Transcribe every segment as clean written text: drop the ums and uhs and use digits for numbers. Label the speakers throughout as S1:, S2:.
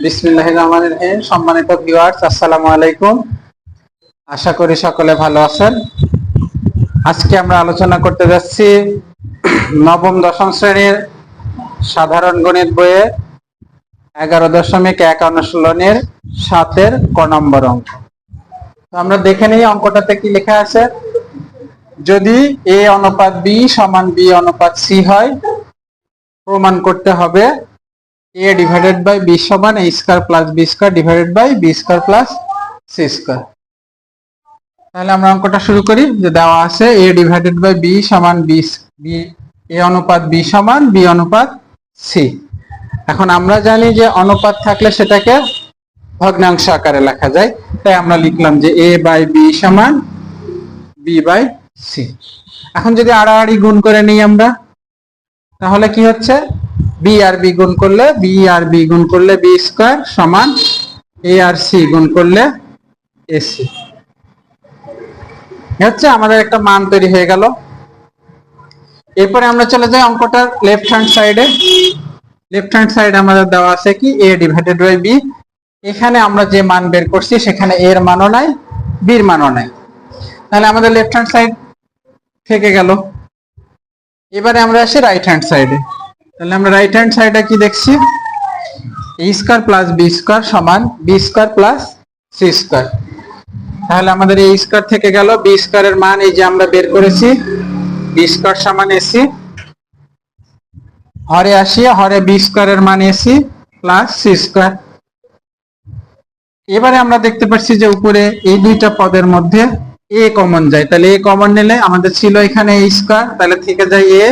S1: বিসমিল্লাহির রহমানির রহিম। সম্মানিত ভিউয়ার্স, আসসালামু আলাইকুম। আশা করি সকলে ভালো আছেন। আজকে আমরা আলোচনা করতে যাচ্ছি নবম দশম শ্রেণীর সাধারণ গণিত বইয়ে 11.1 অনুশীলনের 7-এর ক নম্বর অঙ্ক। তো আমরা দেখে নিই অঙ্কটাতে কি লেখা আছে। যদি a অনুপাত b সমান b অনুপাত c হয়, প্রমাণ করতে হবে a ডিভাইডেড বাই b সমান a square plus b square divided by b square plus c square. তাহলে আমরা অঙ্কটা শুরু করি। যে দেওয়া আছে a ডিভাইডেড বাই b সমান a অনুপাত b সমান b অনুপাত c। এখন আমরা জানি যে অনুপাত থাকলে সেটাকে ভগ্নাংশ আকারে লেখা যায়, তাই আমরা লিখলাম যে a বাই b সমান b বাই c। এখন যদি আড়াআড়ি গুণ করে নিই আমরা, তাহলে কি হচ্ছে, b আর b গুণ করলে b স্কয়ার সমান a আর c গুণ করলে ac। হচ্ছে আমাদের একটা মান তৈরি হয়ে গেল। এরপরে আমরা চলে যাই অঙ্কটার লেফট হ্যান্ড সাইডে। লেফট হ্যান্ড সাইডে আমাদের দেওয়া আছে কি a ডিভাইডেড বাই b। এখানে আমরা যে মান বের করছি সেখানে a এর মানও নাই, b এর মানও নাই, তাহলে আমাদের লেফট হ্যান্ড সাইড থেকে গেল। এবারে আমরা আসি রাইট হ্যান্ড সাইডে। তাহলে আমরা রাইট হ্যান্ড সাইডে কি দেখছি, a square plus b square সমান b square plus c square. তাহলে আমাদের a স্কয়ার থেকে গেল, b স্কয়ারের মান এই যে আমরা বের করেছি, b স্কয়ার সমান ac। হরে আসি, হরে b স্কয়ারের মান ac প্লাস c স্কয়ার। এবারে আমরা দেখতে পাচ্ছি যে উপরে এই দুইটা পদের মধ্যে a কমন যায়, তাহলে a কমন নিলে আমাদের ছিল এখানে a স্কয়ার, তাহলে থেকে যায় a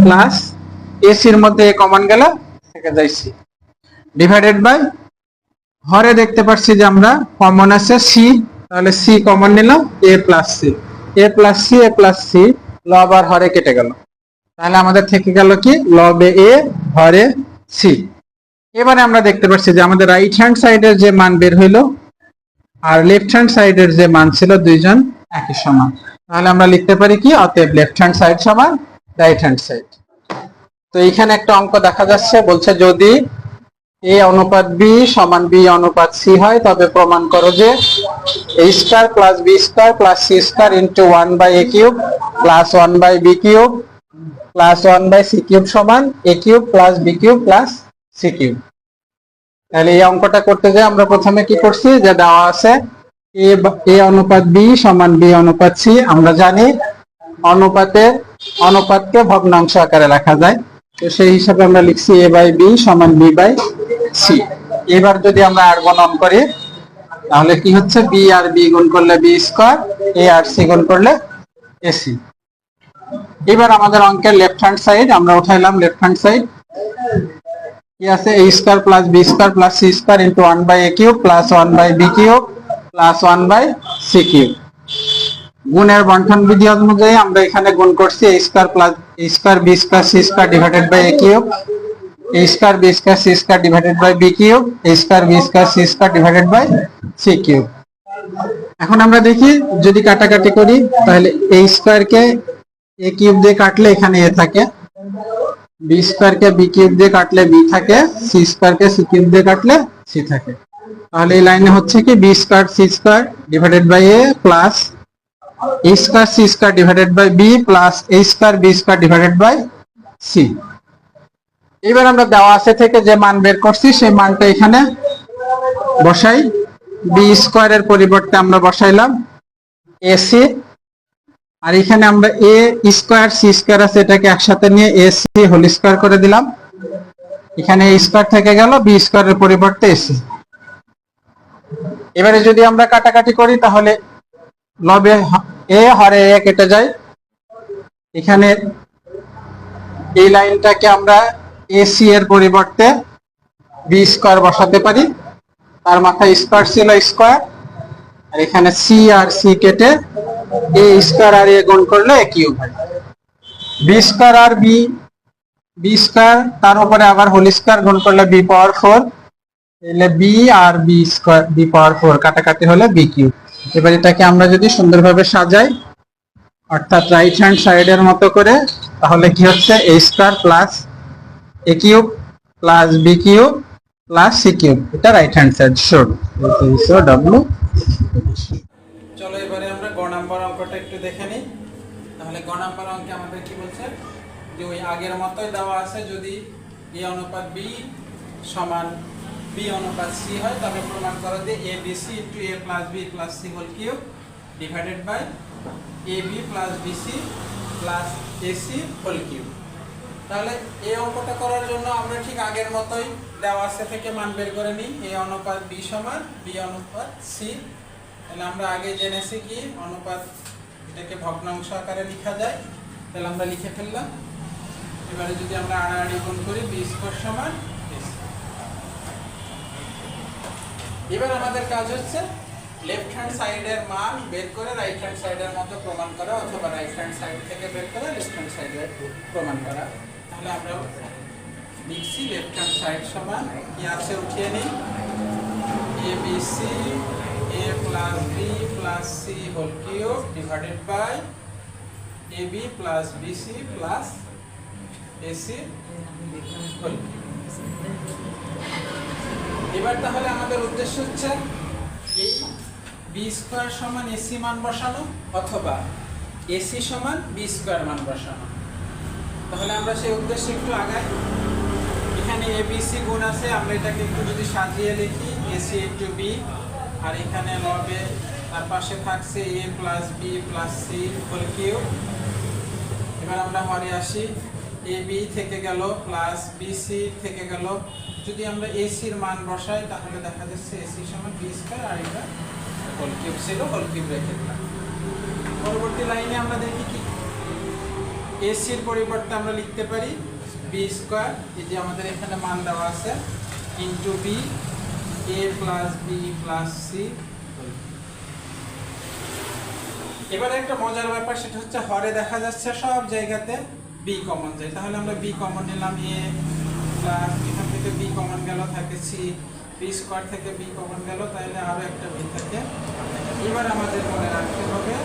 S1: প্লাস ac এর মধ্যে a কমন গেল, থেকে যায় c ডিভাইডেড বাই হরে দেখতে পাচ্ছি যে আমরা কমন আছে c, তাহলে c কমন নিলাম, a প্লাস c লব আর হরে কেটে গেল, তাহলে আমাদের থেকে গেল কি লবে a হরে c। এবারে আমরা দেখতে পাচ্ছি যে আমাদের রাইট হ্যান্ড সাইডের যে মান বের হইলো আর লেফট হ্যান্ড সাইডের যে মান ছিল দুইজন একই সমান, তাহলে আমরা লিখতে পারি কি, অতএব লেফট হ্যান্ড সাইড সমান রাইট হ্যান্ড সাইড। তো এইখানে একটা অঙ্ক দেখা যাচ্ছে, বলছে যদি a অনুপাত b সমান b অনুপাত c হয়, তবে প্রমাণ করো যে a square plus b square plus c square into 1 by a cube plus 1 by b cube plus 1 by c cube সমান a cube plus b cube plus c cube. তাহলে এই অঙ্কটা করতে যাই আমরা প্রথমে কি করছি, যে দেওয়া আছে a অনুপাত b সমান b অনুপাত c। আমরা জানি অনুপাতকে ভগ্নাংশ আকারে লেখা যায়, তো সেই হিসাবে আমরা লিখছি a বাই b সমান b বাই c। এবার যদি আমরা আর গুণন করি, তাহলে কি হচ্ছে, b আর b গুণ করলে b স্কয়ার, a আর c গুণ করলে ac। এবার আমাদের অঙ্কের লেফট হ্যান্ড সাইড আমরা উঠাইলাম। লেফট হ্যান্ড সাইড কি আছে, a square plus b square plus c square into 1 by a cube plus 1 by b cube plus 1 by c cube. গুণের বন্টন বিধি অনুযায়ী আমরা এখানে গুণ করছি a square plus a square b square c square divided by a cube, a square b square c square divided by b cube, a square b square c square divided by c cube. এখন আমরা দেখি যদি কাটাকাটি করি, তাহলে a square K a cube দিয়ে কাটলে এখানে a থাকে, b স্কয়ার কে b কিউব দিয়ে কাটলে b থাকে, c স্কয়ার কে c কিউব দিয়ে কাটলে c থাকে। তাহলে এই লাইনে হচ্ছে কি b square c square divided by a plus a square c square divided by b plus a square b square divided by c। এবার আমরা দেওয়া আছে থেকে যে মান বের করছি সেই মানটা এখানে বসাই। b স্কয়ারের পরিবর্তে আমরা বসাইলাম ac, আর এখানে আমরা a স্কয়ার c স্কয়ার আছে এটাকে একসাথে নিয়ে ac হোল স্কয়ার করে দিলাম। এখানে a স্কয়ার থেকে গেল, b স্কয়ারের পরিবর্তে ac। এবারে যদি আমরা কাটাকাটি করি, তাহলে লবে a হরে a কেটে যায়। এখানে এই লাইনটাকে আমরা ac এর পরিবর্তে b স্কয়ার বসাতে পারি, তার মাথায় স্কয়ার ছিল স্কয়ার, আর এখানে c আর c কেটে a স্কয়ার আর a গুণ করলে a কিউব হয়। b স্কয়ার আর b স্কয়ার তার উপরে আবার হোল স্কয়ার গুণ করলে b পাওয়ার 4, তাহলে b আর b স্কয়ার b পাওয়ার 4 কাটাকাটি হলে b কিউব। এবার এটাকে আমরা যদি সুন্দরভাবে সাজাই, অর্থাৎ রাইট হ্যান্ড সাইডের মতো করে, তাহলে কি হচ্ছে a square plus a cube plus b cube plus c cube, এটা right hand side showed. So W. চলো এবারে আমরা গ নাম্বার অঙ্কটা একটু দেখে নিই। তাহলে গ নাম্বার অঙ্কে আমাদের কি বলছে, যে ওই আগের মতোই দেওয়া আছে, যদি এ অনুপাত বি সমান বি অনুপাত সি হয় তবে প্রমাণ করো যে a b c into a plus b plus c whole cube divided by a b plus b c plus a c whole cube. তাহলে এই অঙ্কটা করার জন্য আমরা ঠিক আগের মতোই দেওয়া আছে থেকে মান বের করে নিই। এ অনুপাত বি সমান বি অনুপাত সি। তাহলে আমরা আগে জেনেছি কি অনুপাত এটাকে ভগ্নাংশ আকারে লেখা যায়, তাহলে আমরা লিখে ফেললাম। এবারে যদি আমরা আড়াআড়ি গুণ করি বি স্কয়ার সমান এস। এবার আমাদের কাজ হচ্ছে লেফট হ্যান্ড সাইডের মান বের করে রাইট হ্যান্ড সাইডের মতো প্রমাণ করা, অথবা রাইট হ্যান্ড সাইড থেকে বের করে লেফট হ্যান্ড সাইডে প্রমাণ করা। তাহলে আমরা লিখছি লেফট হ্যান্ড সাইড সমান কি আছে উঠিয়ে নিই, a b c a plus b plus c whole cube divided by a b plus b c plus a c whole cube. এবার তাহলে আমাদের উদ্দেশ্য হচ্ছে এই বি স্কয়ার সমান এসি মান বসানো, অথবা এসি সমান বি স্কয়ার মান বসানো। তাহলে আমরা সেই উদ্দেশ্যে একটু আগাই। এখানে এ বি সি গুণ আছে, আমরা এটাকে একটু যদি সাজিয়ে লিখি এসি ইন্টু বি, আর এখানে লবে তার পাশে থাকছে a plus b plus c whole cube. এবার আমরা হরে আসি, এ বি থেকে গেল প্লাস বি সি থেকে গেল। যদি আমরা এসির মান বসাই তাহলে দেখা যাচ্ছে এসি সমান বি স্কয়ার, আর এটা হোল কিউব ছিল, হোল কিউব রেখে দিলাম। পরবর্তী লাইনে আমরা দেখি কি এসির পরিবর্তে আমরা লিখতে পারি বি স্কয়ার, এই যে আমাদের এখানে মান দেওয়া আছে, into B A plus b plus C. এবারে একটা মজার ব্যাপার, সেটা হচ্ছে হরে দেখা যাচ্ছে সব জায়গাতে বি কমন যায়। তাহলে আমরা বি কমন নিলাম, এ প্লাস এখান থেকে বি কমন গেল, থাকে সি, বি স্কয়ার থেকে বি কমন গেল, তাহলে আরো একটা বি থাকে। এবার আমাদের মনে রাখতে হবে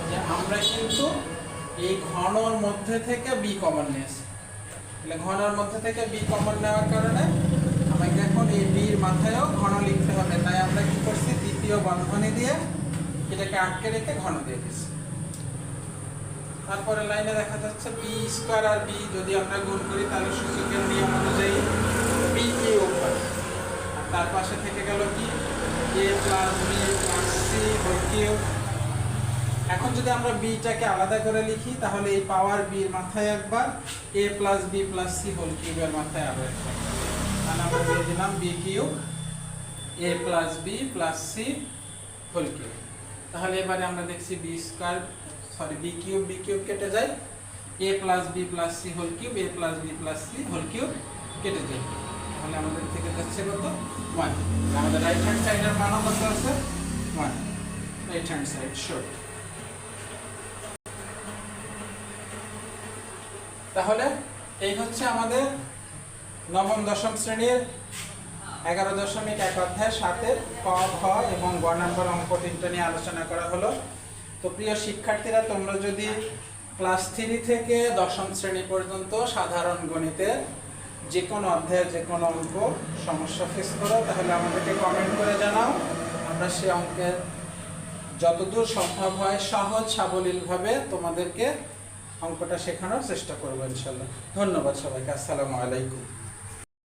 S1: যে আমরা কিন্তু এই ঘনর মধ্যে থেকে বি কমন নিয়েছি। তাহলে ঘনর মধ্যে থেকে বি কমন নেওয়ার কারণে আমাকে এখন এই বির মাথায়ও ঘন লিখতে হবে। তাই আমরা কি করছি, দ্বিতীয় বন্ধনী দিয়ে এটাকে আটকে রেখে ঘন দিয়ে দিচ্ছি। তারপরে লাইনে দেখা যাচ্ছে বি স্কয়ার আর বি যদি আমরা গুণ করি তাহলে সূচকের নিয়ম অনুযায়ী বি কিউব হয়, আর তার পাশে থেকে গেল কি a plus b plus c whole cube. এখন যদি আমরা বিটাকে আলাদা করে লিখি তাহলে এই পাওয়ার বির মাথায় একবার, a plus b plus c whole কিউবের মাথায় আরো একবার, তাহলে আমরা দিয়ে দিলাম b cube a plus b plus c whole cube. তাহলে এবারে আমরা দেখছি বি স্কয়ার বি কিউব কেটে যায়, a plus b plus c whole cube, a plus b plus c whole cube কেটে যায়। তাহলে আমাদের থেকে যাচ্ছে কত 1। আমাদের রাইট হ্যান্ড সাইডের মান কত আছে 1, রাইট হ্যান্ড সাইড শর্ট। তাহলে এই হচ্ছে আমাদের নবম দশম শ্রেণীর 11.1 অধ্যায় 7-এর ক, খ এবং গ নাম্বার অঙ্ক তিনটা নিয়ে আলোচনা করা হলো। তো প্রিয় শিক্ষার্থীরা, তোমরা যদি ক্লাস 3 থেকে দশম শ্রেণী পর্যন্ত সাধারণ গণিতের যে কোনো অধ্যায়ের যে কোনো অঙ্ক সমস্যা ফেস করো তাহলে আমাদেরকে কমেন্ট করে জানাও। আমরা সেই অঙ্কের যতদূর সম্ভব হয় সহজ সাবলীলভাবে তোমাদেরকে অঙ্কটা শেখানোর চেষ্টা করবো ইনশাল্লাহ। ধন্যবাদ সবাইকে। আসসালামু আলাইকুম।